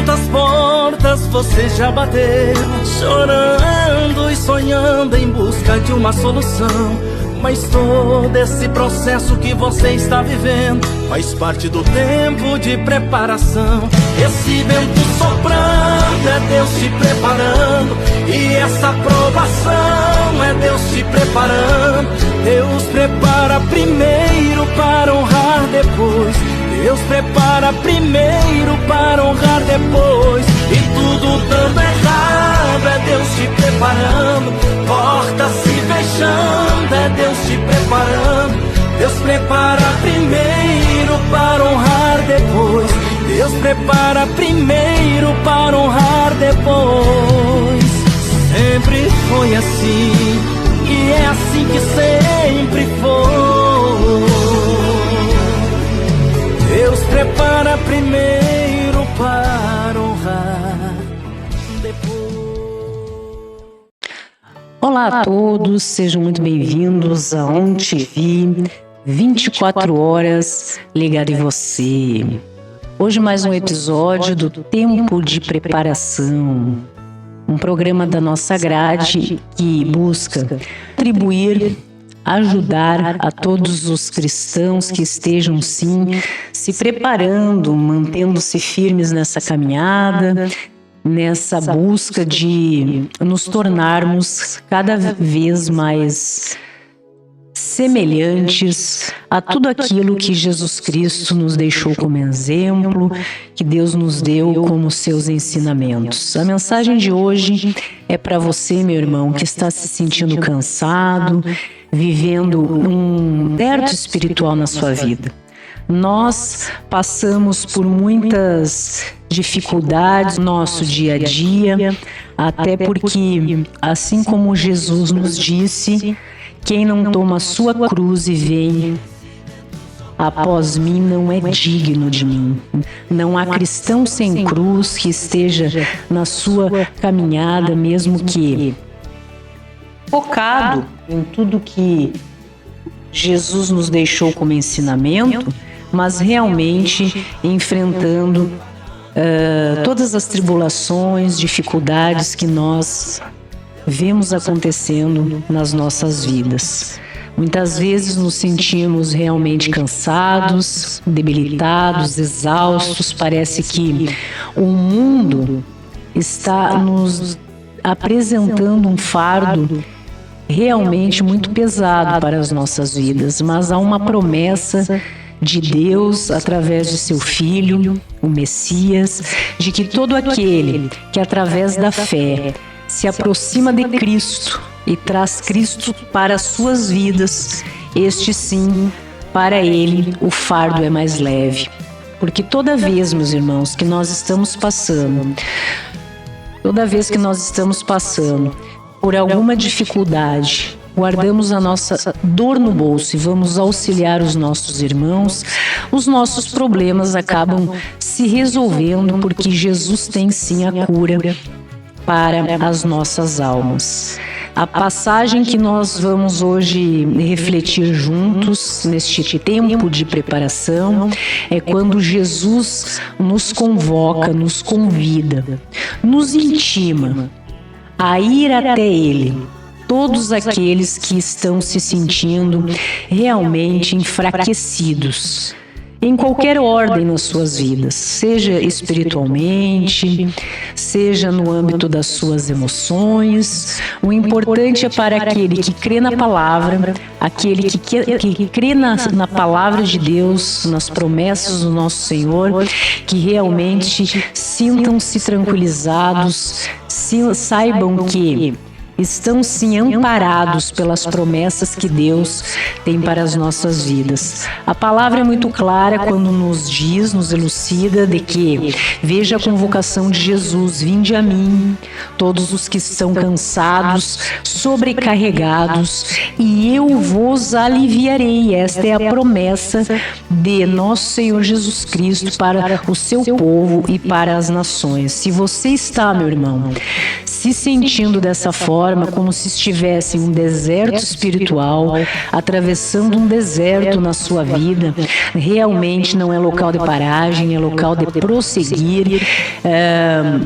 Quantas portas você já bateu, chorando e sonhando em busca de uma solução. Mas todo esse processo que você está vivendo faz parte do tempo de preparação. Esse vento soprando é Deus te preparando, e essa provação é Deus te preparando. Deus prepara primeiro para honrar depois. Deus prepara primeiro para honrar depois. E tudo dando errado é Deus te preparando. Portas se fechando é Deus te preparando. Deus prepara primeiro para honrar depois. Deus prepara primeiro para honrar depois. Sempre foi assim, e é assim que sempre foi. Deus prepara primeiro para honrar depois. Olá a todos, sejam muito bem-vindos a OnTV 24 horas ligado em você. Hoje mais um episódio do Tempo de Preparação, um programa da nossa grade que busca contribuir, ajudar a todos os cristãos que estejam sim se preparando, mantendo-se firmes nessa caminhada, nessa busca de nos tornarmos cada vez mais semelhantes a tudo aquilo que Jesus Cristo nos deixou como exemplo, que Deus nos deu como seus ensinamentos. A mensagem de hoje é para você, meu irmão, que está se sentindo cansado, vivendo um deserto espiritual na sua vida. Nós passamos por muitas dificuldades no nosso dia a dia, até porque, assim como Jesus nos disse, quem não toma a sua cruz e vem após mim não é digno de mim. Não há cristão sem cruz que esteja na sua caminhada, mesmo que focado em tudo que Jesus nos deixou como ensinamento, mas realmente enfrentando todas as tribulações, dificuldades que nós vemos acontecendo nas nossas vidas. Muitas vezes nos sentimos realmente cansados, debilitados, exaustos. Parece que o mundo está nos apresentando um fardo realmente muito pesado para as nossas vidas, mas há uma promessa de Deus através de seu Filho, o Messias, de que todo aquele que através da fé se aproxima de Cristo e traz Cristo para as suas vidas, este sim, para ele o fardo é mais leve. Porque toda vez, meus irmãos, que nós estamos passando, por alguma dificuldade, guardamos a nossa dor no bolso e vamos auxiliar os nossos irmãos, os nossos problemas acabam se resolvendo, porque Jesus tem sim a cura para as nossas almas. A passagem que nós vamos hoje refletir juntos neste tempo de preparação é quando Jesus nos convoca, nos convida, nos intima a ir até Ele. Todos aqueles que estão se sentindo realmente enfraquecidos, em qualquer ordem nas suas vidas, seja espiritualmente, seja no âmbito das suas emoções. O importante é para aquele que crê na palavra, aquele que crê na palavra de Deus, nas promessas do nosso Senhor, que realmente sintam-se tranquilizados, saibam que estão sim amparados pelas promessas que Deus tem para as nossas vidas. A palavra é muito clara quando nos diz, nos elucida de que veja a convocação de Jesus: vinde a mim, todos os que estão cansados, sobrecarregados, e eu vos aliviarei. Esta é a promessa de nosso Senhor Jesus Cristo para o seu povo e para as nações. Se você está, meu irmão, se sentindo dessa forma, como se estivesse em um deserto espiritual, atravessando um deserto na sua vida, realmente não é local de paragem, é local de prosseguir,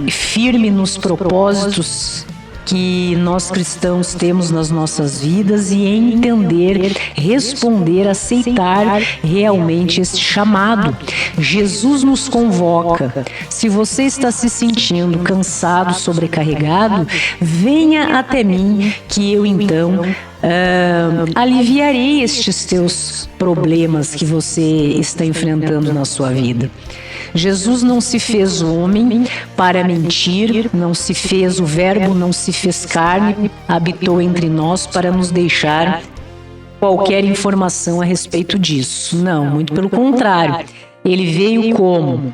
firme nos propósitos que nós cristãos temos nas nossas vidas e entender, responder, aceitar realmente esse chamado. Jesus nos convoca. Se você está se sentindo cansado, sobrecarregado, venha até mim que eu então aliviarei estes teus problemas que você está enfrentando na sua vida. Jesus não se fez homem para mentir, não se fez, o verbo não se fez carne, habitou entre nós para nos deixar qualquer informação a respeito disso. Não, muito pelo contrário. Ele veio como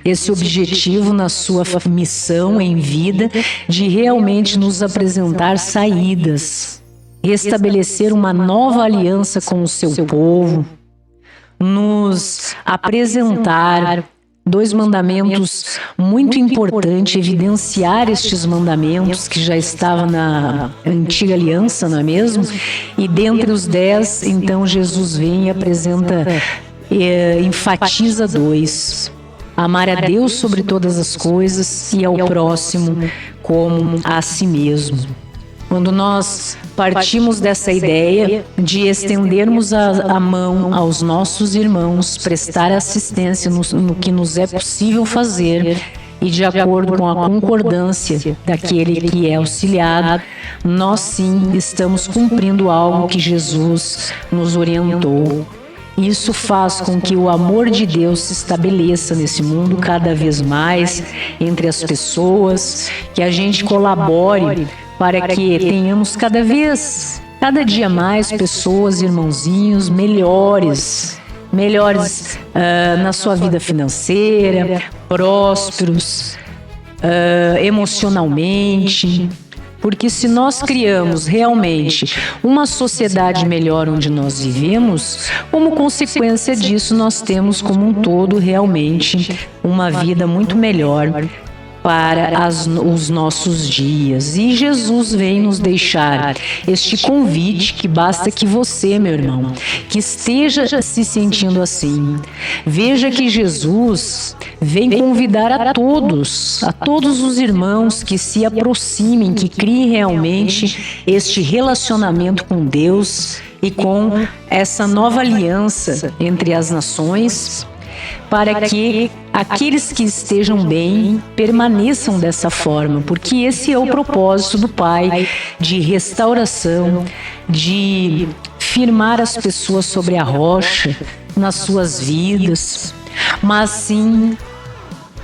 esse objetivo na sua missão em vida de realmente nos apresentar saídas, restabelecer uma nova aliança com o seu povo, nos apresentar 2 mandamentos muito importantes, evidenciar estes mandamentos que já estavam na antiga aliança, não é mesmo? E dentre os 10, então Jesus vem e apresenta, enfatiza 2. Amar a Deus sobre todas as coisas e ao próximo como a si mesmo. Quando nós partimos dessa ideia de estendermos a mão aos nossos irmãos, prestar assistência no que nos é possível fazer e de acordo com a concordância daquele que é auxiliado, nós sim estamos cumprindo algo que Jesus nos orientou. Isso faz com que o amor de Deus se estabeleça nesse mundo cada vez mais entre as pessoas, que a gente colabore para que tenhamos cada dia mais pessoas, irmãozinhos, melhores na sua vida financeira, prósperos, emocionalmente. Porque se nós criamos realmente uma sociedade melhor onde nós vivemos, como consequência disso nós temos como um todo realmente uma vida muito melhor para os nossos dias. E Jesus vem nos deixar este convite que basta que você, meu irmão, que esteja se sentindo assim. Veja que Jesus vem convidar a todos os irmãos que se aproximem, que criem realmente este relacionamento com Deus e com essa nova aliança entre as nações, para que aqueles que estejam bem permaneçam dessa forma, porque esse é o propósito do Pai, de restauração, de firmar as pessoas sobre a rocha nas suas vidas. Mas sim,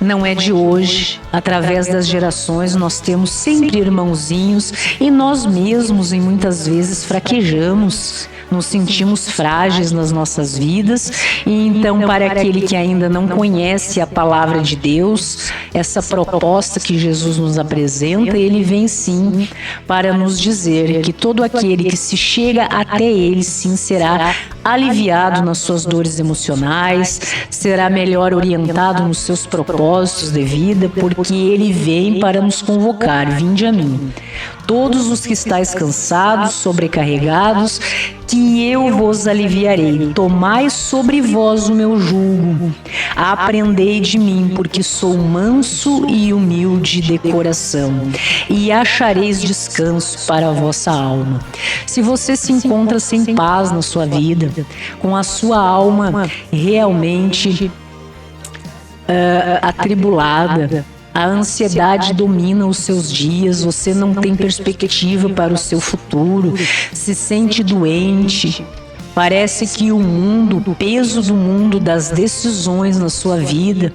não é de hoje, através das gerações nós temos sempre irmãozinhos e nós mesmos e muitas vezes fraquejamos, nos sentimos frágeis nas nossas vidas. E então, para aquele que ainda não conhece a palavra de Deus, essa proposta que Jesus nos apresenta, ele vem sim para nos dizer que todo aquele que se chega até ele sim será aliviado nas suas dores emocionais, será melhor orientado nos seus propósitos de vida, porque ele vem para nos convocar: vinde a mim, todos os que estáis cansados, sobrecarregados, que eu vos aliviarei. Tomai sobre vós o meu jugo, aprendei de mim, porque sou manso e humilde de coração, e achareis descanso para a vossa alma. Se você se encontra sem paz na sua vida, com a sua alma realmente atribulada, a ansiedade domina os seus dias, você não tem perspectiva para o seu futuro, se sente doente, parece que o peso do mundo, das decisões na sua vida,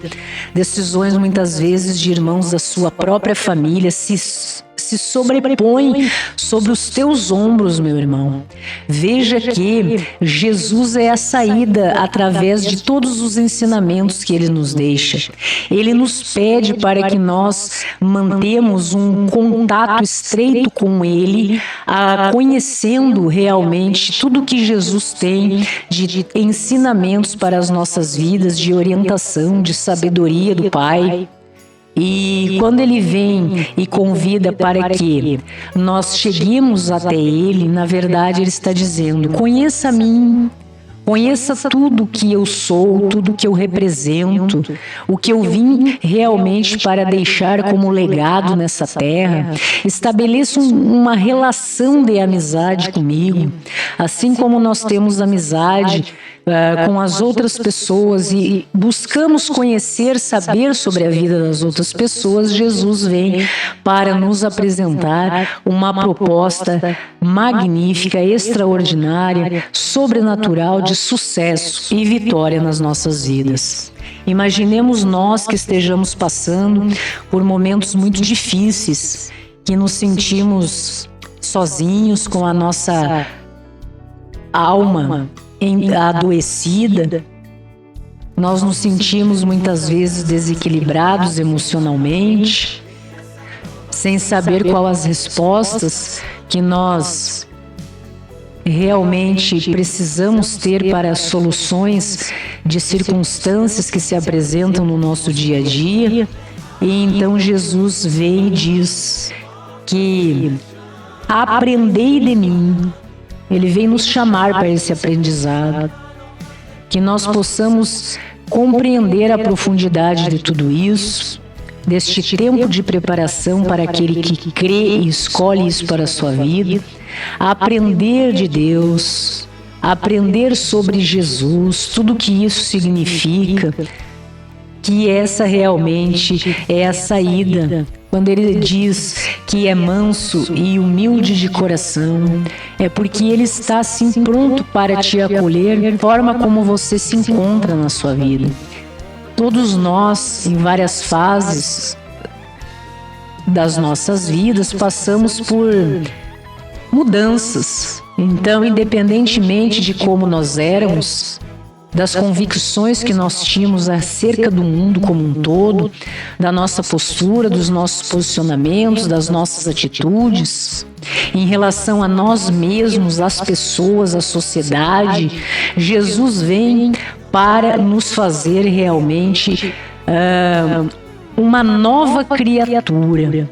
decisões muitas vezes de irmãos da sua própria família, se sobrepõe sobre os teus ombros, meu irmão. Veja que Jesus é a saída através de todos os ensinamentos que Ele nos deixa. Ele nos pede para que nós mantemos um contato estreito com Ele, conhecendo realmente tudo que Jesus tem de ensinamentos para as nossas vidas, de orientação, de sabedoria do Pai. E quando ele vem e convida para que nós cheguemos até ele, na verdade ele está dizendo: conheça a mim, conheça tudo que eu sou, tudo que eu represento, o que eu vim realmente para deixar como legado nessa terra. Estabeleça uma relação de amizade comigo, assim como nós temos amizade com as outras pessoas e buscamos conhecer, saber sobre a vida das outras pessoas. Jesus vem para nos apresentar uma proposta magnífica, extraordinária, sobrenatural, de sucesso e vitória nas nossas vidas. Imaginemos nós que estejamos passando por momentos muito difíceis, que nos sentimos sozinhos, com a nossa alma adoecida. Nós nos sentimos muitas vezes desequilibrados emocionalmente, sem saber quais as respostas que nós realmente precisamos ter para as soluções de circunstâncias que se apresentam no nosso dia a dia. E então Jesus vem e diz que aprendei de mim. Ele vem nos chamar para esse aprendizado, que nós possamos compreender a profundidade de tudo isso, deste tempo de preparação para aquele que crê e escolhe isso para a sua vida, aprender de Deus, aprender sobre Jesus, tudo o que isso significa, que essa realmente é a saída. Quando ele diz que é manso e humilde de coração, é porque ele está assim pronto para te acolher, da forma como você se encontra na sua vida. Todos nós, em várias fases das nossas vidas, passamos por mudanças. Então, independentemente de como nós éramos, das convicções que nós tínhamos acerca do mundo como um todo, da nossa postura, dos nossos posicionamentos, das nossas atitudes, em relação a nós mesmos, às pessoas, à sociedade, Jesus vem para nos fazer realmente uma nova criatura,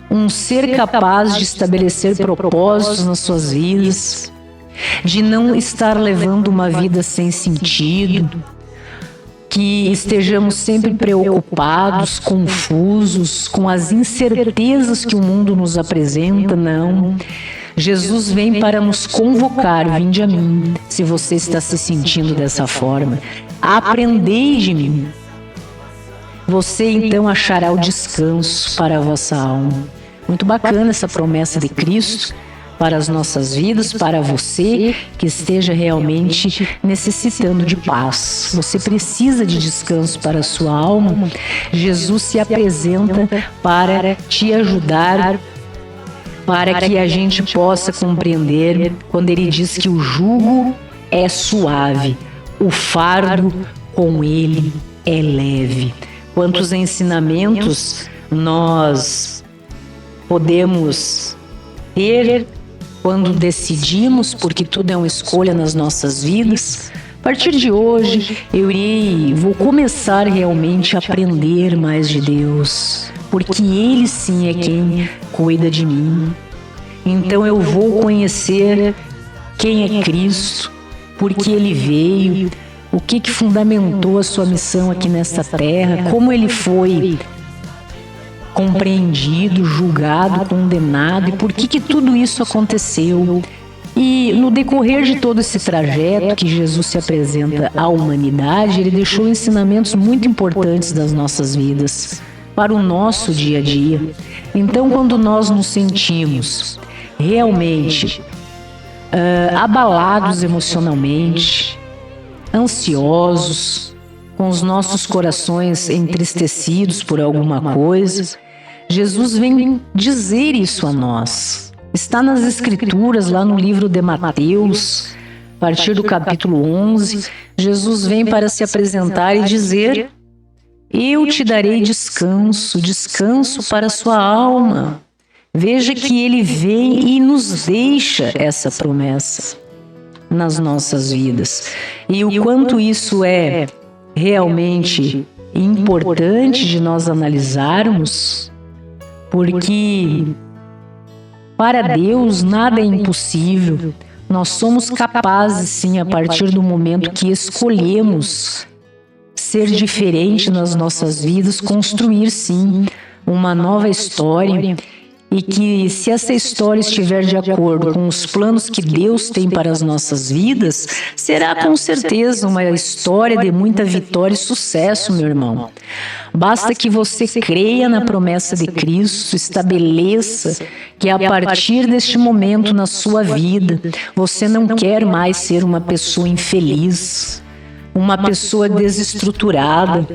um ser capaz de estabelecer propósitos nas suas vidas, de não estar levando uma vida sem sentido, que estejamos sempre preocupados, confusos, com as incertezas que o mundo nos apresenta. Não. Jesus vem para nos convocar: vinde a mim, se você está se sentindo dessa forma. Aprendei de mim. Você então achará o descanso para a vossa alma. Muito bacana essa promessa de Cristo para as nossas vidas, para você que esteja realmente necessitando de paz. Você precisa de descanso para a sua alma. Jesus se apresenta para te ajudar, para que a gente possa compreender quando ele diz que o jugo é suave, o fardo com ele é leve. Quantos ensinamentos nós podemos ter quando decidimos, porque tudo é uma escolha nas nossas vidas. A partir de hoje, vou começar realmente a aprender mais de Deus, porque Ele sim é quem cuida de mim. Então eu vou conhecer quem é Cristo, porque Ele veio, o que fundamentou a sua missão aqui nesta terra, como Ele foi compreendido, julgado, condenado, e por que tudo isso aconteceu. E no decorrer de todo esse trajeto que Jesus se apresenta à humanidade, ele deixou ensinamentos muito importantes das nossas vidas, para o nosso dia a dia. Então, quando nós nos sentimos realmente abalados emocionalmente, ansiosos, com os nossos corações entristecidos por alguma coisa, Jesus vem dizer isso a nós. Está nas Escrituras, lá no livro de Mateus, a partir do capítulo 11, Jesus vem para se apresentar e dizer: eu te darei descanso, descanso para a sua alma. Veja que ele vem e nos deixa essa promessa nas nossas vidas. E o quanto isso é realmente importante de nós analisarmos, porque para Deus nada é impossível. Nós somos capazes, sim, a partir do momento que escolhemos ser diferente nas nossas vidas, construir, sim, uma nova história. E que, se essa história estiver de acordo com os planos que Deus tem para as nossas vidas, será com certeza uma história de muita vitória e sucesso, meu irmão. Basta que você creia na promessa de Cristo, estabeleça que a partir deste momento na sua vida, você não quer mais ser uma pessoa infeliz, uma pessoa desestruturada,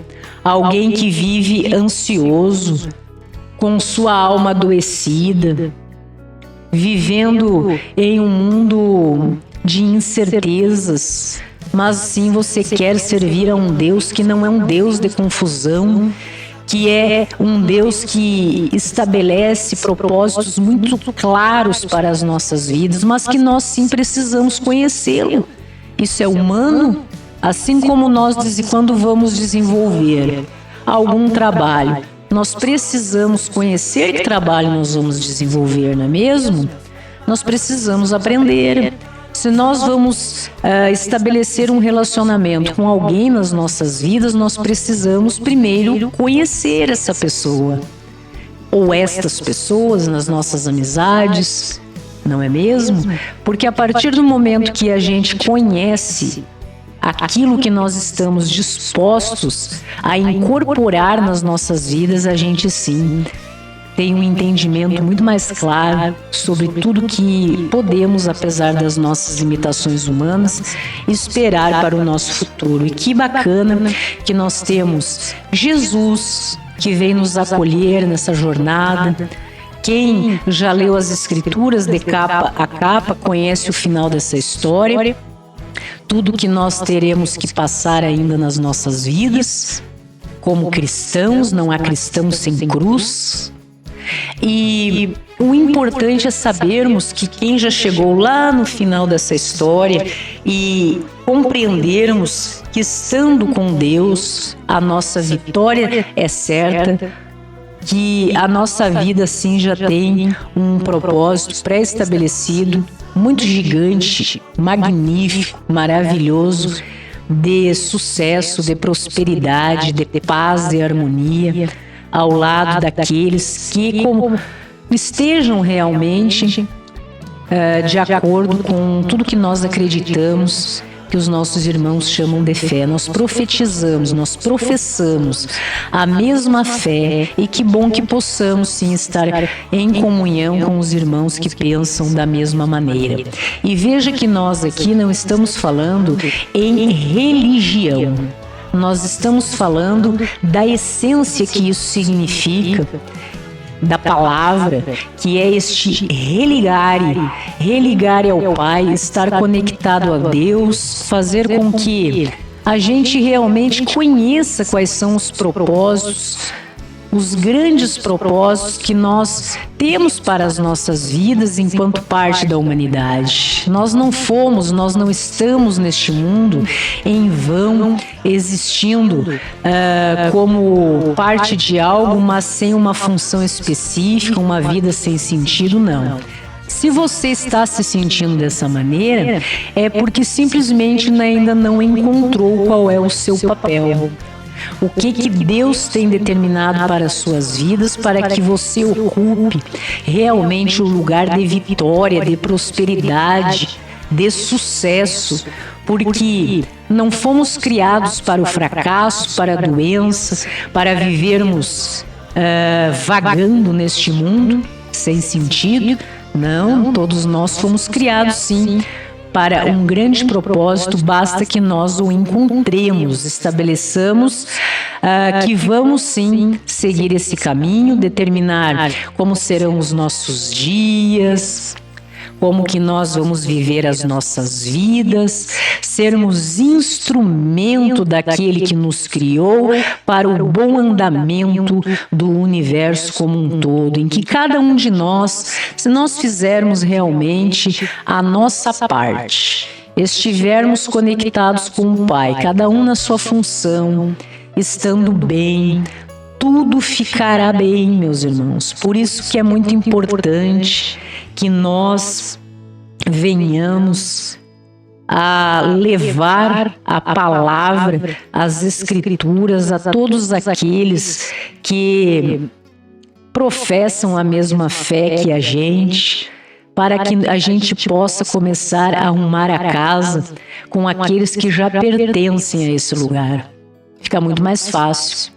alguém que vive ansioso, com sua alma adoecida, vivendo em um mundo de incertezas, mas sim você quer servir a um Deus que não é um Deus de confusão, que é um Deus que estabelece propósitos muito claros para as nossas vidas, mas que nós sim precisamos conhecê-lo. Isso é humano, assim como nós, quando vamos desenvolver algum trabalho, nós precisamos conhecer que trabalho nós vamos desenvolver, não é mesmo? Nós precisamos aprender. Se nós vamos estabelecer um relacionamento com alguém nas nossas vidas, nós precisamos primeiro conhecer essa pessoa. Ou estas pessoas nas nossas amizades, não é mesmo? Porque a partir do momento que a gente conhece aquilo que nós estamos dispostos a incorporar nas nossas vidas, a gente sim tem um entendimento muito mais claro sobre tudo que podemos, apesar das nossas limitações humanas, esperar para o nosso futuro. E que bacana que nós temos Jesus, que vem nos acolher nessa jornada. Quem já leu as Escrituras de capa a capa conhece o final dessa história. Tudo que nós teremos que passar ainda nas nossas vidas, como cristãos, não há cristão sem cruz. E o importante é sabermos que quem já chegou lá no final dessa história e compreendermos que, estando com Deus, a nossa vitória é certa, que a nossa vida sim já tem um propósito pré-estabelecido, muito gigante, magnífico, maravilhoso, de sucesso, de prosperidade, de paz, de harmonia, ao lado daqueles que estejam realmente de acordo com tudo que nós acreditamos, que os nossos irmãos chamam de fé. Nós profetizamos, nós professamos a mesma fé, e que bom que possamos sim estar em comunhão com os irmãos que pensam da mesma maneira. E veja que nós aqui não estamos falando em religião, nós estamos falando da essência que isso significa, da palavra, que é este religare ao Pai, estar conectado a Deus, fazer com que a gente realmente conheça quais são os propósitos, os grandes propósitos que nós temos para as nossas vidas enquanto parte da humanidade. Nós não estamos neste mundo em vão, existindo como parte de algo, mas sem uma função específica, uma vida sem sentido, não. Se você está se sentindo dessa maneira, é porque simplesmente ainda não encontrou qual é o seu papel. O que Deus tem determinado para as suas vidas, para que você ocupe realmente o lugar de vitória, de prosperidade, de sucesso, porque não fomos criados para o fracasso, para a doença, para vivermos vagando neste mundo sem sentido. Não, todos nós fomos criados sim para um grande propósito, basta que nós o encontremos, estabeleçamos que vamos sim seguir esse caminho, determinar como serão os nossos dias, como que nós vamos viver as nossas vidas, sermos instrumento daquele que nos criou para o bom andamento do universo como um todo, em que cada um de nós, se nós fizermos realmente a nossa parte, estivermos conectados com o Pai, cada um na sua função, estando bem, tudo ficará bem, meus irmãos. Por isso que é muito importante que nós venhamos a levar a palavra, as escrituras a todos aqueles que professam a mesma fé que a gente, para que a gente possa começar a arrumar a casa com aqueles que já pertencem a esse lugar. Fica muito mais fácil.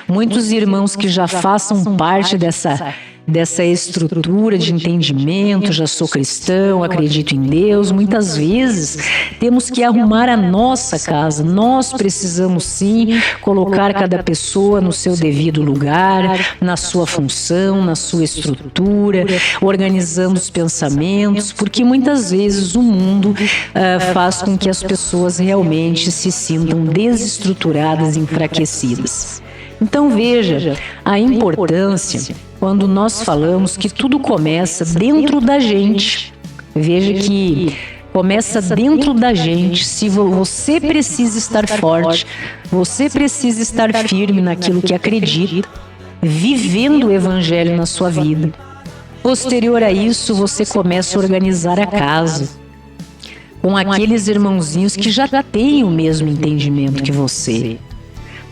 Muitos irmãos que já façam parte dessa estrutura de entendimento, já sou cristão, acredito em Deus, muitas vezes temos que arrumar a nossa casa. Nós precisamos sim colocar cada pessoa no seu devido lugar, na sua função, na sua estrutura, organizando os pensamentos, porque muitas vezes o mundo faz com que as pessoas realmente se sintam desestruturadas, enfraquecidas. Então veja a importância quando nós falamos que tudo começa dentro da gente. Veja que começa dentro da gente. Se você precisa estar forte, você precisa estar firme naquilo que acredita, vivendo o evangelho na sua vida. Posterior a isso, você começa a organizar a casa com aqueles irmãozinhos que já têm o mesmo entendimento que você,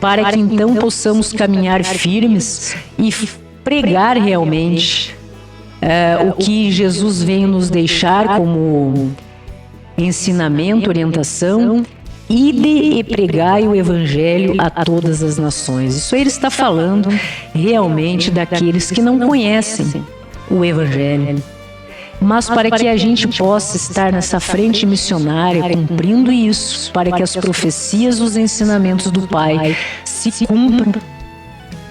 para que então possamos caminhar firmes e pregar realmente o que Jesus veio nos deixar como ensinamento, orientação, ide e pregai o evangelho a todas as nações. Isso ele está falando realmente daqueles que não conhecem o evangelho. Mas para que a gente possa estar nessa frente missionária, cumprindo isso, para que as profecias, os ensinamentos do Pai se cumpram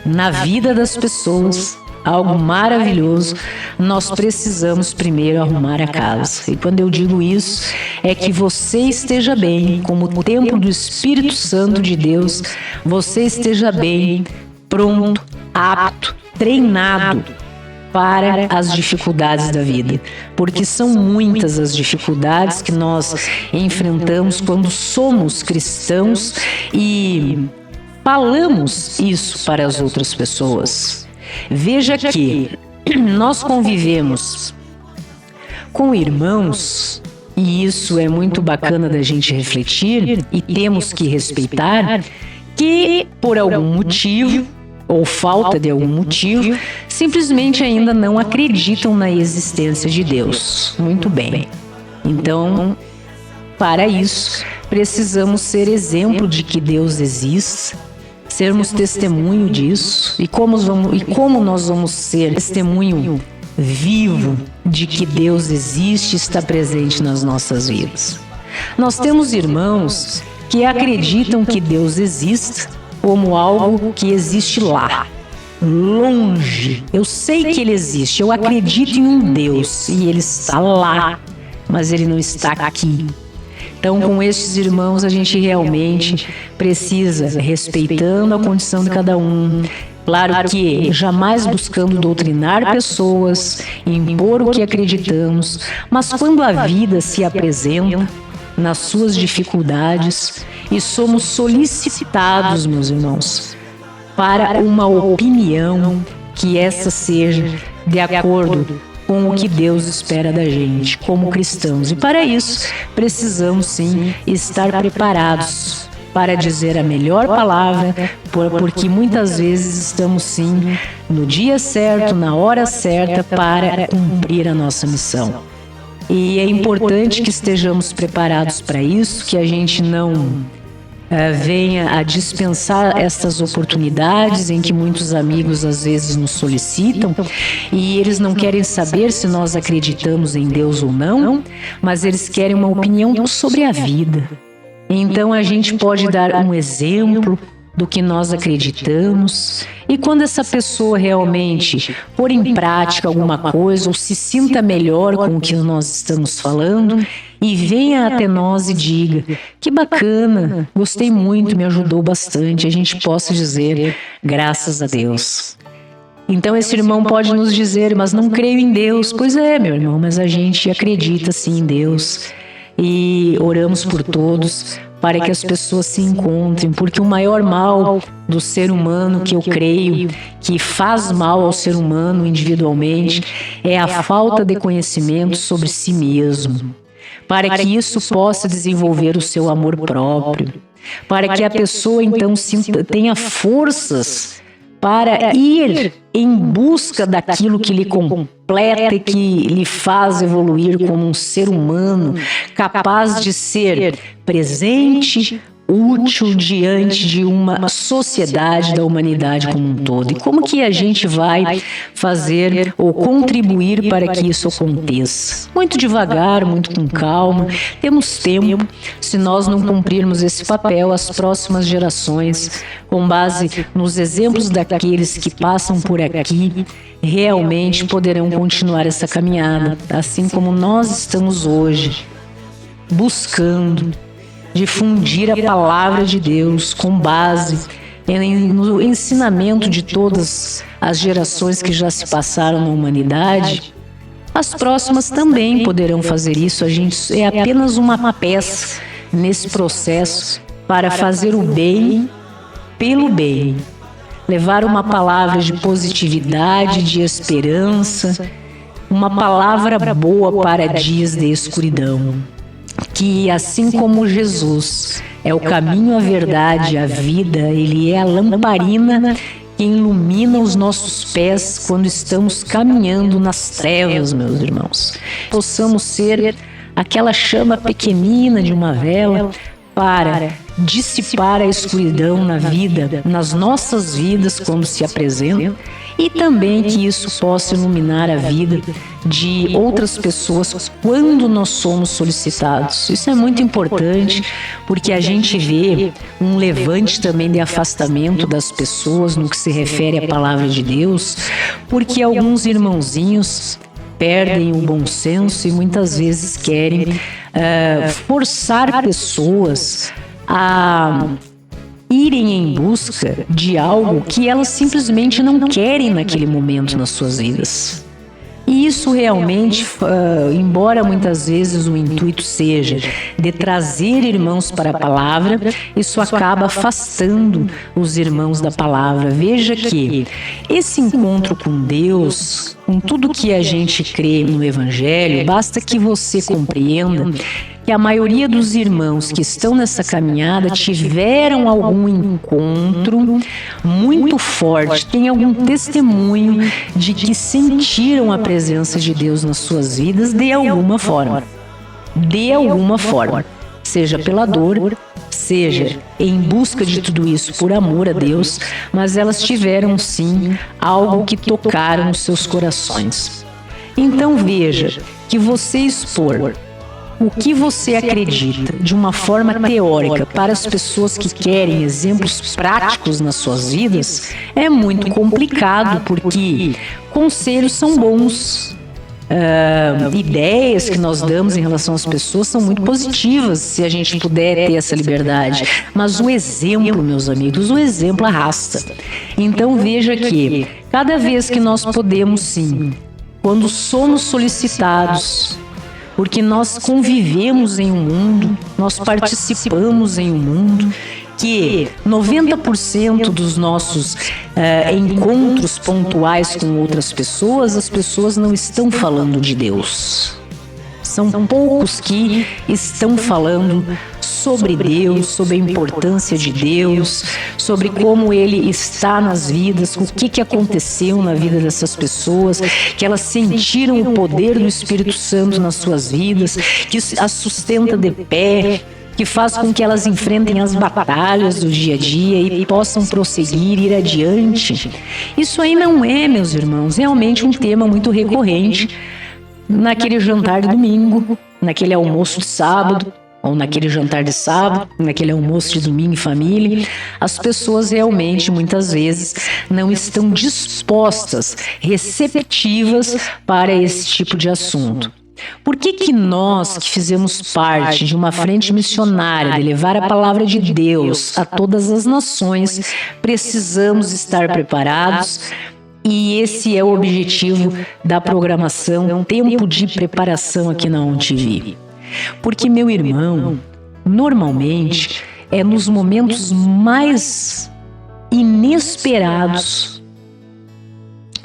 na vida das pessoas, algo maravilhoso, nós precisamos primeiro arrumar a casa. E quando eu digo isso, é que você esteja bem, como o templo do Espírito Santo de Deus, você esteja bem, pronto, apto, treinado para as dificuldades da vida, porque são muitas as dificuldades que nós enfrentamos quando somos cristãos e falamos isso para as outras pessoas. Veja que nós convivemos com irmãos, e isso é muito bacana da gente refletir e temos que respeitar, que por algum motivo ou falta de algum motivo, simplesmente ainda não acreditam na existência de Deus. Muito bem. Então, para isso, precisamos ser exemplo de que Deus existe, sermos testemunho disso. E como nós vamos ser testemunho vivo de que Deus existe e está presente nas nossas vidas? Nós temos irmãos que acreditam que Deus existe como algo que existe lá, longe. Eu sei que ele existe, eu acredito em um Deus e ele está lá, mas ele não está aqui. Então, com estes irmãos, a gente realmente precisa, respeitando a condição de cada um, claro que jamais buscando doutrinar pessoas, impor o que acreditamos, mas quando a vida se apresenta nas suas dificuldades e somos solicitados, meus irmãos, para uma opinião, que essa seja de acordo com o que Deus espera da gente como cristãos. E para isso precisamos sim estar preparados para dizer a melhor palavra, porque muitas vezes estamos sim no dia certo, na hora certa, para cumprir a nossa missão. E é importante que estejamos preparados para isso, que a gente não venha a dispensar estas oportunidades em que muitos amigos às vezes nos solicitam e eles não querem saber se nós acreditamos em Deus ou não, mas eles querem uma opinião sobre a vida. Então a gente pode dar um exemplo do que nós acreditamos, e quando essa pessoa realmente pôr em prática alguma coisa ou se sinta melhor com o que nós estamos falando e venha até nós e diga: que bacana, gostei muito, me ajudou bastante, a gente possa dizer graças a Deus. Então esse irmão pode nos dizer: mas não creio em Deus. Pois é, meu irmão, mas a gente acredita sim em Deus. E oramos por todos para que as pessoas se encontrem, porque o maior mal do ser humano, que eu creio que faz mal ao ser humano individualmente, é a falta de conhecimento sobre si mesmo, para que isso possa desenvolver o seu amor próprio, para que a pessoa então tenha forças para ir em busca daquilo que lhe completa e que lhe faz evoluir como um ser humano capaz de ser presente, útil diante de uma sociedade da humanidade como um todo. E como que a gente vai fazer ou contribuir para que isso aconteça? Muito devagar, muito com calma. Temos tempo. Se nós não cumprirmos esse papel, as próximas gerações, com base nos exemplos daqueles que passam por aqui, realmente poderão continuar essa caminhada, assim como nós estamos hoje, buscando difundir a palavra de Deus com base no ensinamento de todas as gerações que já se passaram na humanidade. As próximas também poderão fazer isso. A gente é apenas uma peça nesse processo para fazer o bem pelo bem, levar uma palavra de positividade, de esperança, uma palavra boa para dias de escuridão. Que assim como Jesus é o caminho, a verdade e a vida, Ele é a lamparina que ilumina os nossos pés quando estamos caminhando nas trevas, meus irmãos. Possamos ser aquela chama pequenina de uma vela para dissipar a escuridão na vida, nas nossas vidas quando se apresenta, e também que isso possa iluminar a vida de outras pessoas quando nós somos solicitados. Isso é muito importante, porque a gente vê um levante também de afastamento das pessoas no que se refere à palavra de Deus, porque alguns irmãozinhos perdem o bom senso e muitas vezes querem forçar pessoas a irem em busca de algo que elas simplesmente não querem naquele momento nas suas vidas. E isso realmente, embora muitas vezes o intuito seja de trazer irmãos para a palavra, isso acaba afastando os irmãos da palavra. Veja que esse encontro com Deus, com tudo que a gente crê no Evangelho, basta que você compreenda que a maioria dos irmãos que estão nessa caminhada tiveram algum encontro muito forte, tem algum testemunho de que sentiram a presença de Deus nas suas vidas de alguma forma. De alguma forma. Seja pela dor, seja em busca de tudo isso por amor a Deus, mas elas tiveram sim algo que tocaram os seus corações. Então veja que você expor o que você acredita de uma forma teórica para as pessoas que querem exemplos práticos nas suas vidas é muito complicado, porque conselhos são bons, ideias que nós damos em relação às pessoas são muito positivas se a gente puder ter essa liberdade, mas o exemplo, meus amigos, o exemplo arrasta. Então veja que cada vez que nós podemos sim, quando somos solicitados, porque nós convivemos em um mundo, nós participamos em um mundo que 90% dos nossos encontros pontuais com outras pessoas, as pessoas não estão falando de Deus. São poucos que estão falando sobre Deus, sobre a importância de Deus, sobre como Ele está nas vidas, o que aconteceu na vida dessas pessoas, que elas sentiram o poder do Espírito Santo nas suas vidas, que as sustenta de pé, que faz com que elas enfrentem as batalhas do dia a dia e possam prosseguir, ir adiante. Isso aí não é, meus irmãos, realmente um tema muito recorrente naquele jantar de domingo, naquele almoço de sábado, ou naquele jantar de sábado, naquele almoço de domingo em família. As pessoas realmente, muitas vezes, não estão dispostas, receptivas para esse tipo de assunto. Por que nós, que fizemos parte de uma frente missionária de levar a palavra de Deus a todas as nações, precisamos estar preparados? E esse é o objetivo da programação, tempo de preparação aqui na ONTV. Porque, meu irmão, normalmente, é nos momentos mais inesperados.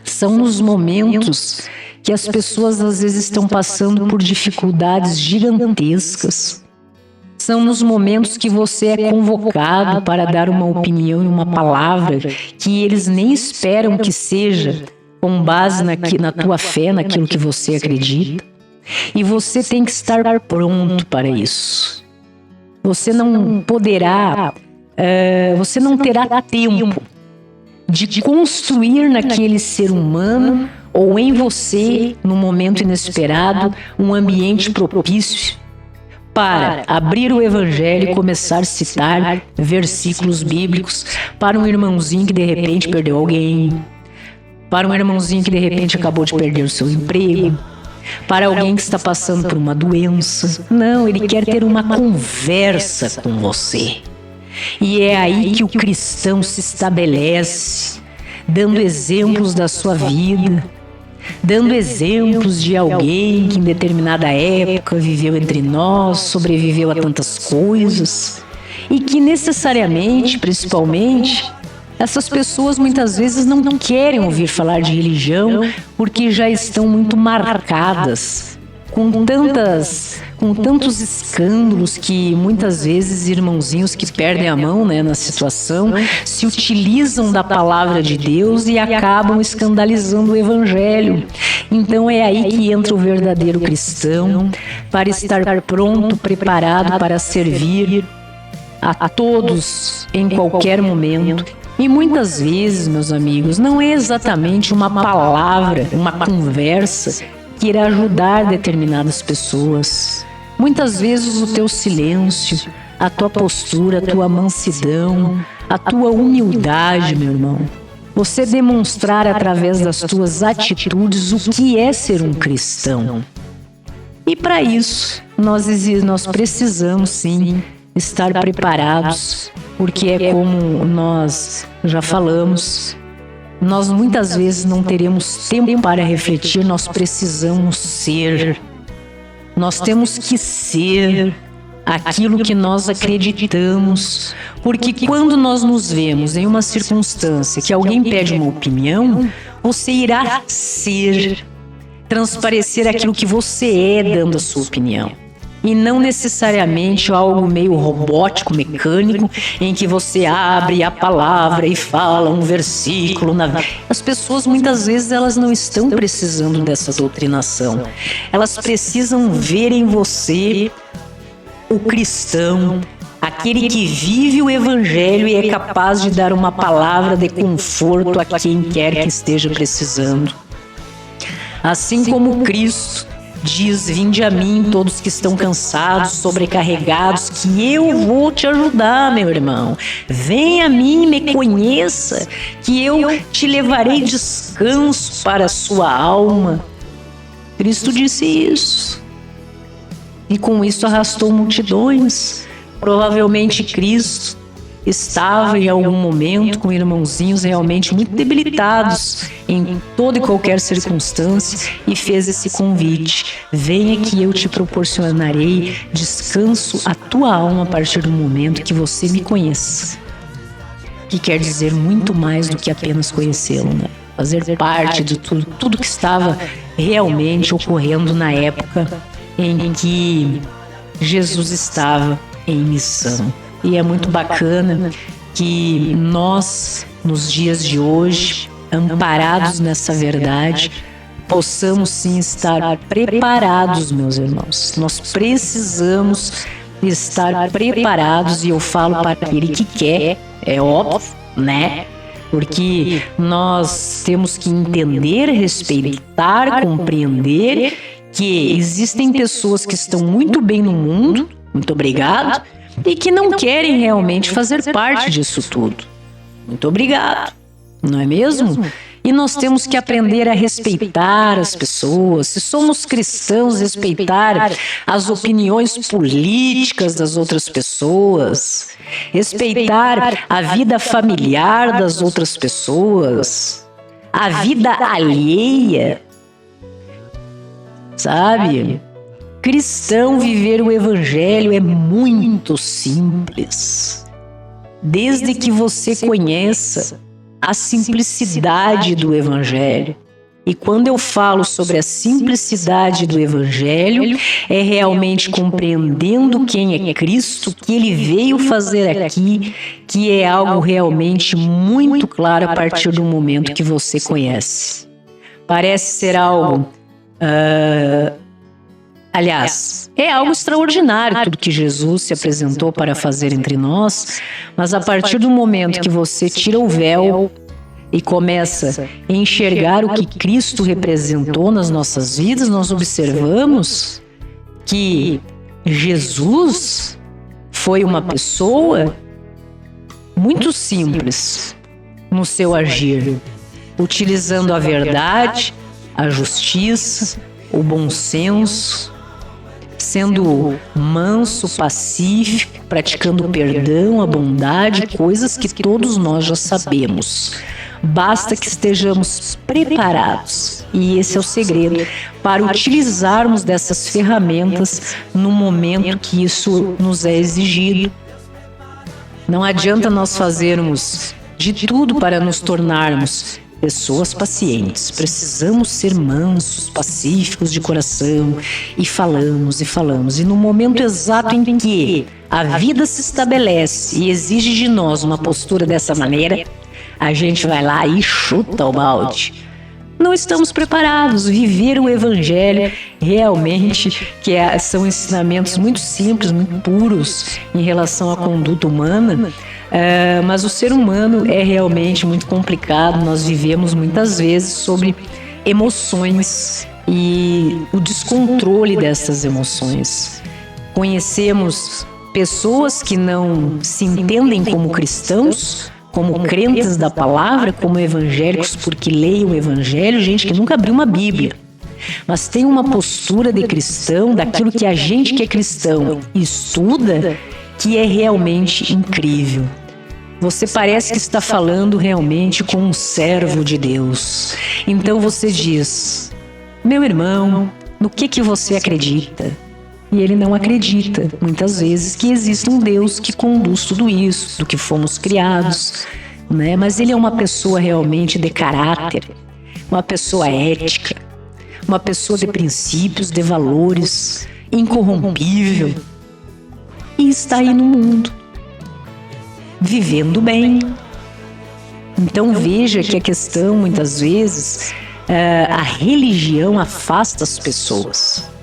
São nos momentos que as pessoas às vezes estão passando por dificuldades gigantescas. São nos momentos que você é convocado para dar uma opinião e uma palavra que eles nem esperam que seja com base na tua fé, naquilo que você acredita. E você tem que estar pronto para isso. Você não poderá, você não terá tempo de construir naquele ser humano ou em você, no momento inesperado, um ambiente propício para abrir o Evangelho e começar a citar versículos bíblicos para um irmãozinho que de repente perdeu alguém, para um irmãozinho que de repente acabou de perder o seu emprego, para alguém que está passando por uma doença. Não, ele quer ter uma conversa com você. E é aí que o cristão se estabelece, dando exemplos da sua vida, dando exemplos de alguém que em determinada época viveu entre nós, sobreviveu a tantas coisas, e que necessariamente, principalmente, essas pessoas muitas vezes não querem ouvir falar de religião porque já estão muito marcadas com tantos escândalos que muitas vezes irmãozinhos que perdem a mão, né, na situação, se utilizam da palavra de Deus e acabam escandalizando o Evangelho. Então é aí que entra o verdadeiro cristão, para estar pronto, preparado para servir a todos em qualquer momento. E muitas vezes, meus amigos, não é exatamente uma palavra, uma conversa que irá ajudar determinadas pessoas. Muitas vezes o teu silêncio, a tua postura, a tua mansidão, a tua humildade, meu irmão. Você demonstrar através das tuas atitudes o que é ser um cristão. E para isso, nós precisamos sim estar preparados, porque é como nós já falamos, nós muitas vezes não teremos tempo para refletir, nós precisamos ser. Nós temos que ser aquilo que nós acreditamos, porque quando nós nos vemos em uma circunstância que alguém pede uma opinião, você irá ser, transparecer aquilo que você é dando a sua opinião. E não necessariamente algo meio robótico, mecânico, em que você abre a palavra e fala um versículo. As pessoas muitas vezes elas não estão precisando dessa doutrinação. Elas precisam ver em você o cristão, aquele que vive o Evangelho e é capaz de dar uma palavra de conforto a quem quer que esteja precisando. Assim como Cristo diz: vinde a mim todos que estão cansados, sobrecarregados, que eu vou te ajudar, meu irmão. Venha a mim, me conheça, que eu te levarei descanso para a sua alma. Cristo disse isso. E com isso arrastou multidões. Provavelmente Cristo estava em algum momento com irmãozinhos realmente muito debilitados em toda e qualquer circunstância e fez esse convite: venha que eu te proporcionarei descanso à tua alma a partir do momento que você me conheça. Que quer dizer muito mais do que apenas conhecê-lo, né? Fazer parte de tudo que estava realmente ocorrendo na época em que Jesus estava em missão. E é muito bacana que nós, nos dias de hoje, amparados nessa verdade, possamos sim estar preparados, meus irmãos. Nós precisamos estar preparados, e eu falo para aquele que quer, é óbvio, né? Porque nós temos que entender, respeitar, compreender que existem pessoas que estão muito bem no mundo, muito obrigado, e que não querem realmente fazer parte disso tudo. Muito obrigado, não é mesmo? E nós temos que aprender a respeitar as pessoas. Se somos cristãos, respeitar as opiniões políticas das outras pessoas, respeitar a vida familiar das outras pessoas, a vida alheia, sabe? Cristão, viver o Evangelho é muito simples. Desde que você conheça a simplicidade do Evangelho. E quando eu falo sobre a simplicidade do Evangelho, é realmente compreendendo quem é Cristo, o que Ele veio fazer aqui, que é algo realmente muito claro a partir do momento que você conhece. Parece ser algo... Aliás, é algo extraordinário tudo que Jesus se apresentou para fazer entre nós, mas a partir do momento que você tira o véu e começa a enxergar o que Cristo representou nas nossas vidas, nós observamos que Jesus foi uma pessoa muito simples no seu agir, utilizando a verdade, a justiça, o bom senso, sendo manso, pacífico, praticando o perdão, a bondade, coisas que todos nós já sabemos. Basta que estejamos preparados, e esse é o segredo, para utilizarmos dessas ferramentas no momento que isso nos é exigido. Não adianta nós fazermos de tudo para nos tornarmos pessoas pacientes. Precisamos ser mansos, pacíficos de coração, e falamos e falamos. E no momento exato em que a vida se estabelece e exige de nós uma postura dessa maneira, a gente vai lá e chuta o balde. Não estamos preparados. Viver o Evangelho realmente, são ensinamentos muito simples, muito puros em relação à conduta humana, mas o ser humano é realmente muito complicado. Nós vivemos muitas vezes sobre emoções e o descontrole dessas emoções. Conhecemos pessoas que não se entendem como cristãos, como crentes da palavra, como evangélicos porque leem o Evangelho, gente que nunca abriu uma Bíblia, mas tem uma postura de cristão, daquilo que a gente que é cristão estuda, que é realmente incrível. Você parece que está falando realmente com um servo de Deus. Então você diz: meu irmão, no que você acredita? E ele não acredita, muitas vezes, que existe um Deus que conduz tudo isso, do que fomos criados, né? Mas ele é uma pessoa realmente de caráter, uma pessoa ética, uma pessoa de princípios, de valores, incorrompível, e está aí no mundo, vivendo bem. Então veja que a questão, muitas vezes, a religião afasta as pessoas.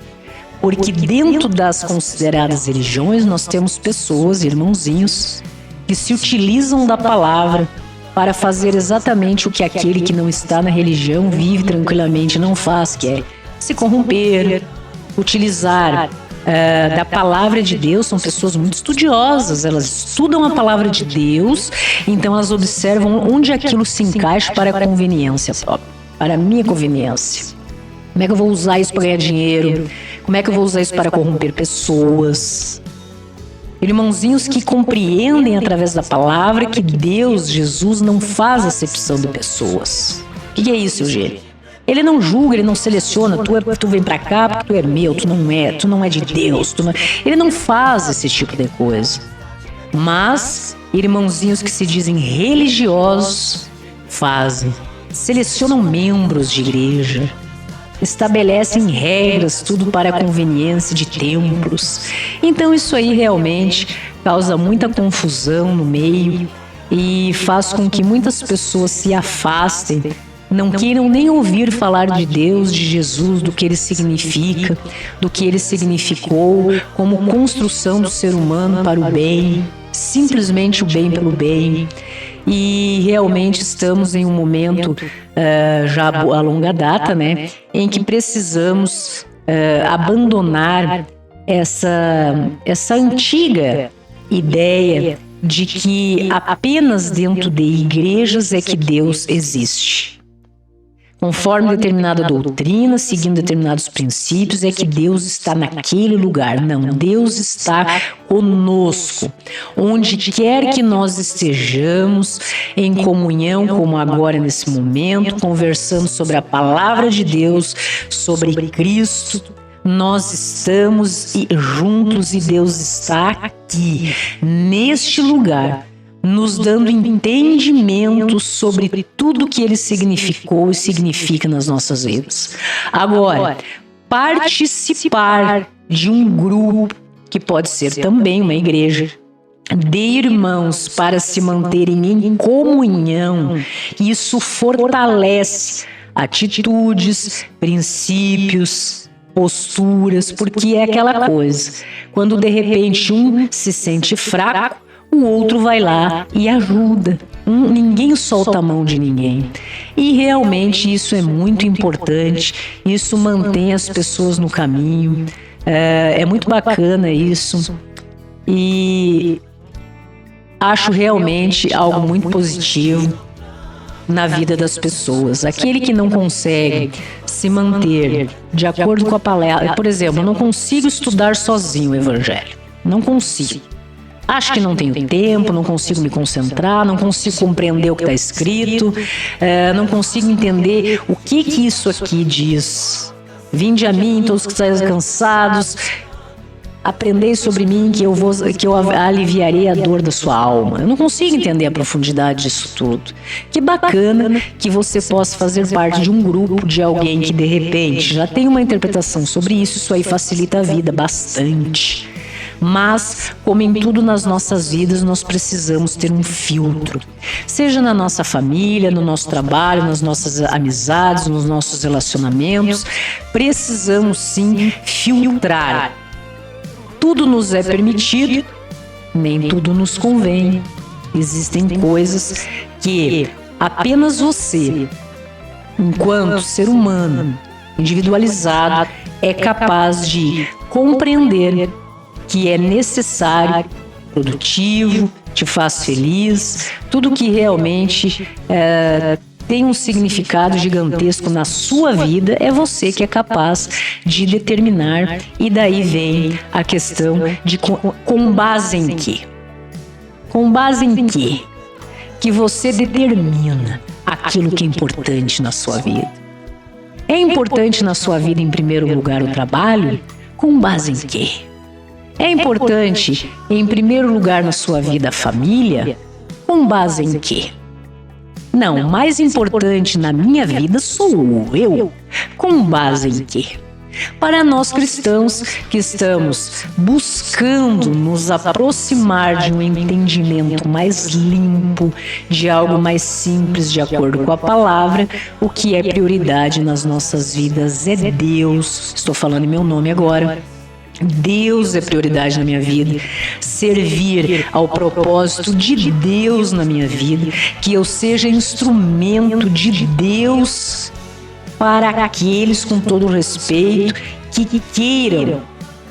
Porque dentro das consideradas religiões, nós temos pessoas, irmãozinhos, que se utilizam da palavra para fazer exatamente o que aquele que não está na religião vive tranquilamente não faz, que é se corromper, utilizar da palavra de Deus. São pessoas muito estudiosas, elas estudam a palavra de Deus, então elas observam onde aquilo se encaixa para a conveniência própria, para a minha conveniência. Como é que eu vou usar isso para ganhar dinheiro? Como é que eu vou usar isso para corromper pessoas? Irmãozinhos que compreendem através da palavra que Deus, Jesus, não faz acepção de pessoas. O que é isso, Eugênio? Ele não julga, ele não seleciona. Tu vem pra cá porque tu é meu, tu não é de Deus. Ele não faz esse tipo de coisa. Mas irmãozinhos que se dizem religiosos fazem. Selecionam membros de igreja, estabelecem regras, tudo para a conveniência de templos. Então isso aí realmente causa muita confusão no meio e faz com que muitas pessoas se afastem, não queiram nem ouvir falar de Deus, de Jesus, do que ele significa, do que ele significou como construção do ser humano para o bem, simplesmente o bem pelo bem. E realmente estamos em um momento já a longa data, né, em que precisamos abandonar essa antiga ideia de que apenas dentro de igrejas é que Deus existe. Conforme determinada doutrina, seguindo determinados princípios, é que Deus está naquele lugar. Não, Deus está conosco. Onde quer que nós estejamos, em comunhão, como agora nesse momento, conversando sobre a palavra de Deus, sobre Cristo, Nós estamos juntos e Deus está aqui, neste lugar, nos dando entendimento sobre tudo que Ele significou e significa nas nossas vidas. Agora, participar de um grupo, que pode ser também uma igreja, de irmãos para se manterem em comunhão, isso fortalece atitudes, princípios, posturas, porque é aquela coisa, quando de repente um se sente fraco, o outro vai lá e ajuda. Ninguém solta a mão de ninguém. E realmente isso é muito importante, isso mantém as pessoas no caminho, é muito bacana isso, e acho realmente algo muito positivo na vida das pessoas. Aquele que não consegue se manter de acordo com a palavra, por exemplo, eu não consigo estudar sozinho o Evangelho, não consigo. Acho que não tenho tempo, não consigo me concentrar, não consigo compreender o que está escrito, não consigo entender o que isso aqui diz. Vinde a mim, todos que estáis cansados, aprendei sobre mim que eu aliviarei a dor da sua alma. Eu não consigo entender a profundidade disso tudo. Que bacana que você possa fazer parte de um grupo de alguém que de repente já tem uma interpretação sobre isso. Isso aí facilita a vida bastante. Mas, como em tudo nas nossas vidas, nós precisamos ter um filtro. Seja na nossa família, no nosso trabalho, nas nossas amizades, nos nossos relacionamentos, precisamos sim filtrar. Tudo nos é permitido, nem tudo nos convém. Existem coisas que apenas você, enquanto ser humano individualizado, é capaz de compreender que é necessário, produtivo, te faz feliz, tudo que realmente tem um significado gigantesco na sua vida, é você que é capaz de determinar. E daí vem a questão de com base em quê? Com base em quê? Que você determina aquilo que é importante na sua vida. É importante na sua vida, em primeiro lugar, o trabalho? Com base em quê? É importante, em primeiro lugar, na sua vida, a família? Com base em quê? Não, mais importante na minha vida sou eu. Com base em quê? Para nós cristãos que estamos buscando nos aproximar de um entendimento mais limpo, de algo mais simples, de acordo com a palavra, o que é prioridade nas nossas vidas é Deus. Estou falando em meu nome agora. Deus é prioridade na minha vida, servir ao propósito de Deus na minha vida, que eu seja instrumento de Deus para aqueles, com todo respeito, que queiram,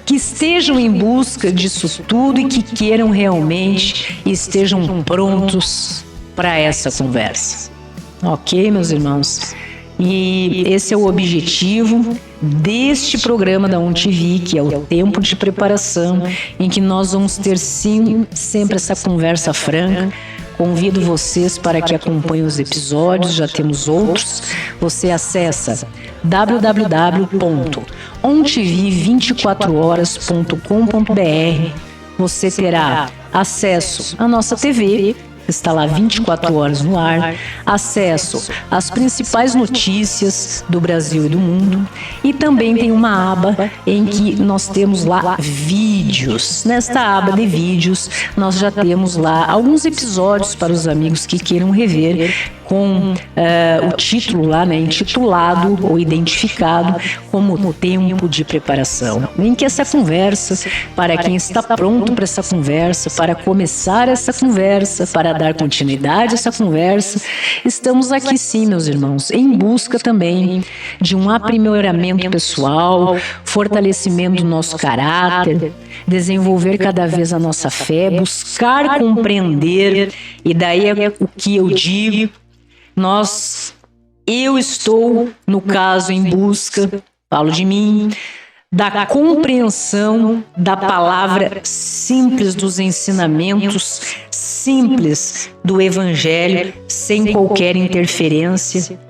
que estejam em busca disso tudo e que queiram realmente e estejam prontos para essa conversa. Ok, meus irmãos? E esse é o objetivo deste programa da ONTV, que é o tempo de preparação, em que nós vamos ter sim, sempre essa conversa franca. Convido vocês para que acompanhem os episódios, já temos outros. Você acessa www.ontv24horas.com.br. Você terá acesso à nossa TV, está lá 24 horas no ar, acesso às principais notícias do Brasil e do mundo, e também tem uma aba em que nós temos lá vídeos. Nesta aba de vídeos, nós já temos lá alguns episódios para os amigos que queiram rever, com o título lá, né, intitulado ou identificado como Tempo de Preparação, em que essa conversa, para quem está pronto para essa conversa, para começar essa conversa, para dar continuidade a essa conversa, estamos aqui sim, meus irmãos, em busca também de um aprimoramento pessoal, fortalecimento do nosso caráter, desenvolver cada vez a nossa fé, buscar compreender, e daí é o que eu digo. Eu estou, no caso, em busca, falo de mim, da compreensão da palavra simples, dos ensinamentos simples do Evangelho, sem qualquer interferência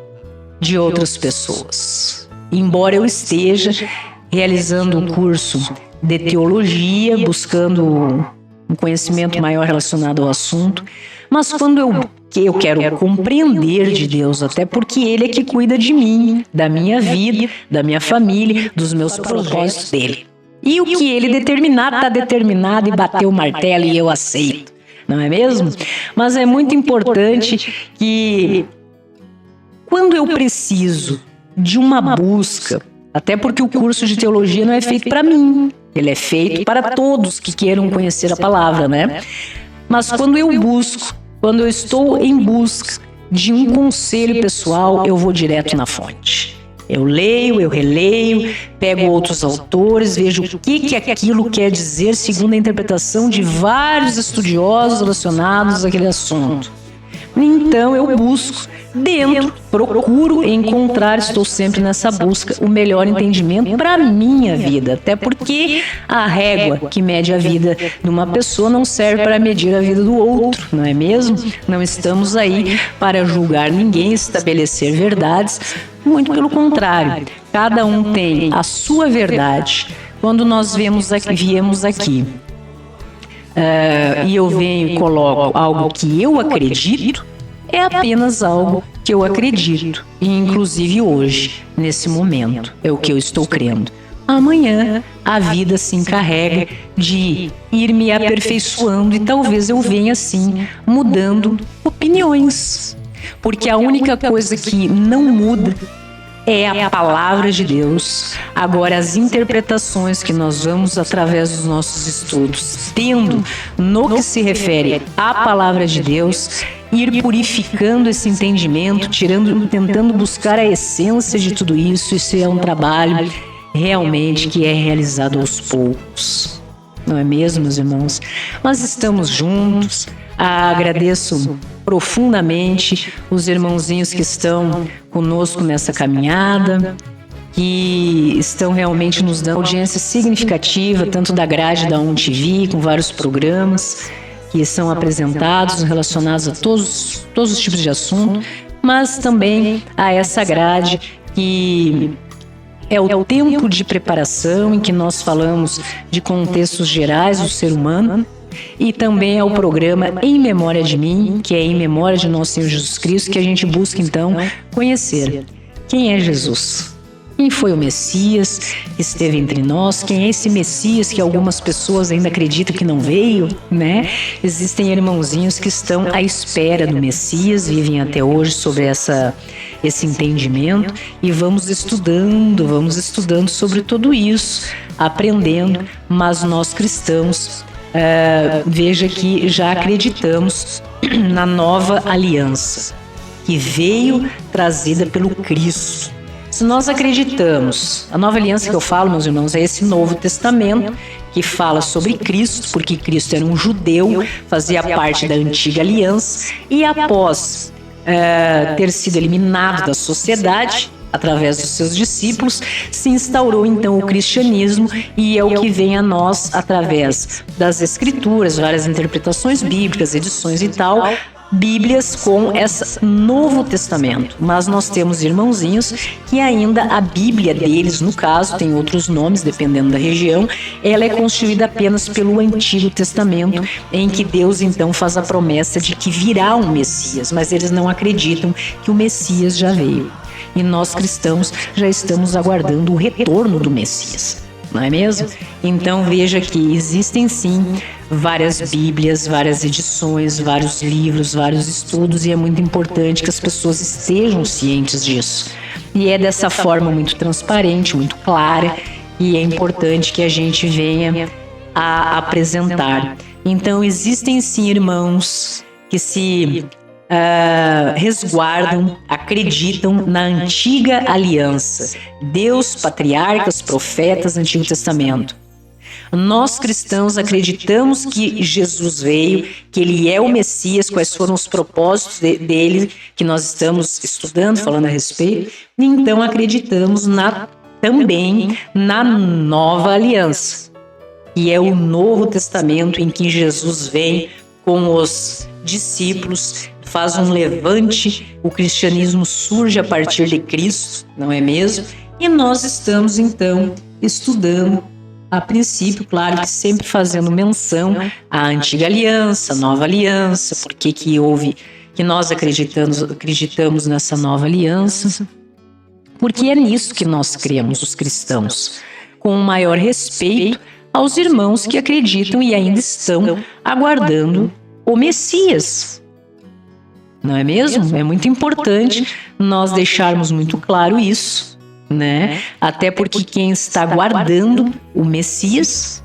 de outras pessoas. Embora eu esteja realizando o curso de teologia, buscando um conhecimento maior relacionado ao assunto. Mas quando eu quero compreender de Deus, até porque Ele é que cuida de mim, da minha vida, da minha família, dos meus propósitos dele. E o que Ele determinar, está determinado, e bateu o martelo e eu aceito. Não é mesmo? Mas é muito importante que, quando eu preciso de uma busca, até porque o curso de teologia não é feito para mim, ele é feito para todos que queiram conhecer a palavra, né? Mas quando eu estou em busca de um conselho pessoal, eu vou direto na fonte. Eu leio, eu releio, pego outros autores, vejo o que aquilo quer dizer segundo a interpretação de vários estudiosos relacionados àquele assunto. Então eu busco dentro, procuro encontrar, estou sempre nessa busca, o melhor entendimento para a minha vida. Até porque a régua que mede a vida de uma pessoa não serve para medir a vida do outro, não é mesmo? Não estamos aí para julgar ninguém, estabelecer verdades, muito pelo contrário. Cada um tem a sua verdade. Quando nós viemos aqui, e eu venho e coloco algo que eu acredito, é apenas algo que eu acredito. E inclusive hoje, nesse momento, é o que eu estou crendo. Amanhã, a vida se encarrega de ir me aperfeiçoando e talvez eu venha assim, mudando opiniões. Porque a única coisa que não muda é a palavra de Deus. Agora, as interpretações que nós vamos, através dos nossos estudos, tendo no que se refere à palavra de Deus, ir purificando esse entendimento, tentando buscar a essência de tudo isso. Isso é um trabalho realmente que é realizado aos poucos. Não é mesmo, meus irmãos? Mas estamos juntos. Agradeço profundamente os irmãozinhos que estão conosco nessa caminhada, que estão realmente nos dando audiência significativa, tanto da grade da ONTV, com vários programas que são apresentados, relacionados a todos os tipos de assunto, mas também a essa grade que é o tempo de preparação em que nós falamos de contextos gerais do ser humano, e também é o programa Em Memória de Mim, que é em memória de nosso Senhor Jesus Cristo, que a gente busca então conhecer quem é Jesus. Quem foi o Messias que esteve entre nós? Quem é esse Messias que algumas pessoas ainda acreditam que não veio, né? Existem irmãozinhos que estão à espera do Messias, vivem até hoje sobre esse entendimento, e vamos estudando sobre tudo isso, aprendendo, mas nós cristãos, veja que já acreditamos na nova aliança, que veio trazida pelo Cristo. Se nós acreditamos, a nova aliança que eu falo, meus irmãos, é esse Novo Testamento que fala sobre Cristo, porque Cristo era um judeu, fazia parte da antiga aliança, e após ter sido eliminado da sociedade, através dos seus discípulos, se instaurou então o cristianismo, e é o que vem a nós através das escrituras, várias interpretações bíblicas, edições e tal, Bíblias com esse Novo Testamento. Mas nós temos irmãozinhos que ainda a Bíblia deles, no caso, tem outros nomes dependendo da região, ela é constituída apenas pelo Antigo Testamento, em que Deus então faz a promessa de que virá um Messias, mas eles não acreditam que o Messias já veio. E nós cristãos já estamos aguardando o retorno do Messias, não é mesmo? Então veja que existem sim várias Bíblias, várias edições, vários livros, vários estudos, e é muito importante que as pessoas estejam cientes disso. E é dessa forma muito transparente, muito clara, e é importante que a gente venha a apresentar. Então existem sim irmãos que se resguardam, acreditam na antiga aliança, Deus, patriarcas, profetas, Antigo Testamento. Nós cristãos acreditamos que Jesus veio, que Ele é o Messias, quais foram os propósitos dele que nós estamos estudando, falando a respeito, e então acreditamos também na nova aliança, que é o Novo Testamento, em que Jesus vem com os discípulos, faz um levante, o cristianismo surge a partir de Cristo, não é mesmo? E nós estamos então estudando, a princípio, claro que sempre fazendo menção à antiga aliança, nova aliança, por que nós acreditamos nessa nova aliança, porque é nisso que nós cremos, os cristãos, com o maior respeito aos irmãos que acreditam e ainda estão aguardando o Messias. Não é mesmo? É muito importante nós deixarmos muito claro isso, né? Até porque quem está aguardando o Messias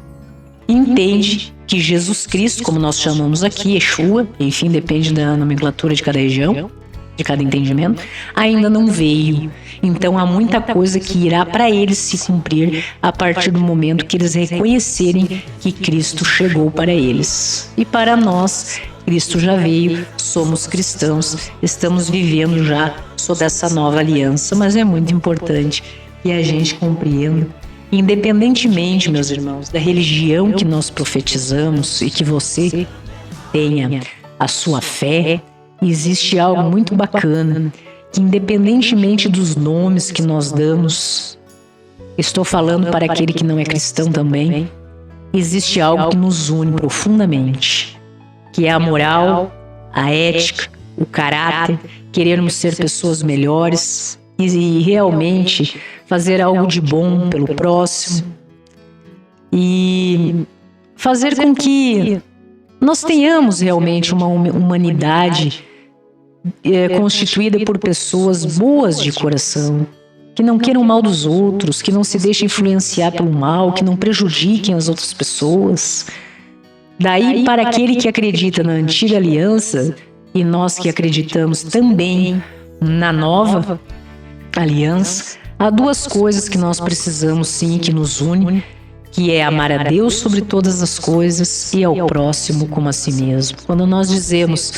entende que Jesus Cristo, como nós chamamos aqui, Yeshua, enfim, depende da nomenclatura de cada região, de cada entendimento, ainda não veio. Então há muita coisa que irá para eles se cumprir a partir do momento que eles reconhecerem que Cristo chegou para eles. E para nós, Cristo já veio, somos cristãos, estamos vivendo já sob essa nova aliança, mas é muito importante que a gente compreenda, independentemente, meus irmãos, da religião que nós profetizamos e que você tenha a sua fé, existe algo muito bacana, que independentemente dos nomes que nós damos, estou falando para aquele que não é cristão também, existe algo que nos une profundamente, que é a moral, a ética, o caráter, querermos ser pessoas melhores e realmente fazer algo de bom pelo próximo e fazer com que nós tenhamos realmente uma humanidade constituída por pessoas boas de coração, que não queiram o mal dos outros, que não se deixem influenciar pelo mal, que não prejudiquem as outras pessoas. Daí, para aquele que acredita na antiga aliança, e nós que acreditamos também na nova aliança, há duas coisas que nós precisamos sim, que nos une, que é amar a Deus sobre todas as coisas e ao próximo como a si mesmo. Quando nós dizemos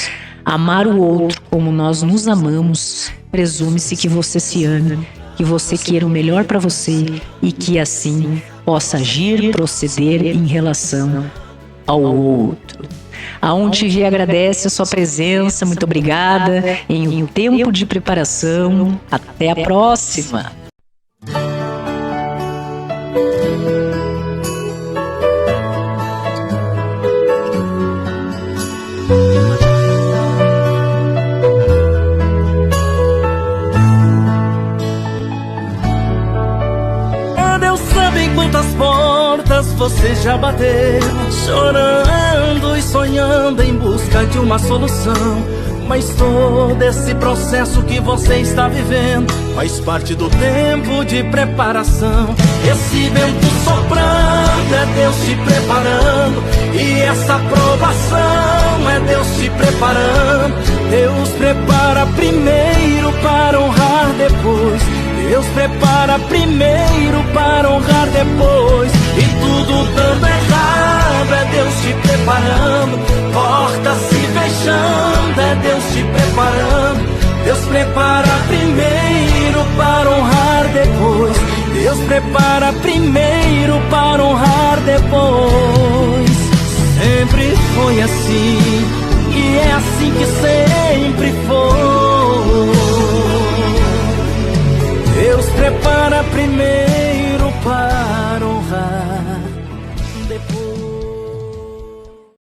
amar o outro como nós nos amamos, presume-se que você se ame, que você queira o melhor para você e que assim possa agir, proceder em relação ao outro. A ONTV agradece a sua presença, muito obrigada, em um tempo de preparação. Até a próxima! Deus sabe em quantas portas você já bateu, chorando e sonhando em busca de uma solução. Mas todo esse processo que você está vivendo faz parte do tempo de preparação. Esse vento soprando é Deus te preparando, e essa provação é Deus te preparando. Deus prepara primeiro para honrar depois. Deus prepara primeiro para honrar depois. E tudo dando errado é Deus te preparando. Portas se fechando é Deus te preparando. Deus prepara primeiro para honrar depois. Deus prepara primeiro para honrar depois. Sempre foi assim, e é assim que sempre foi.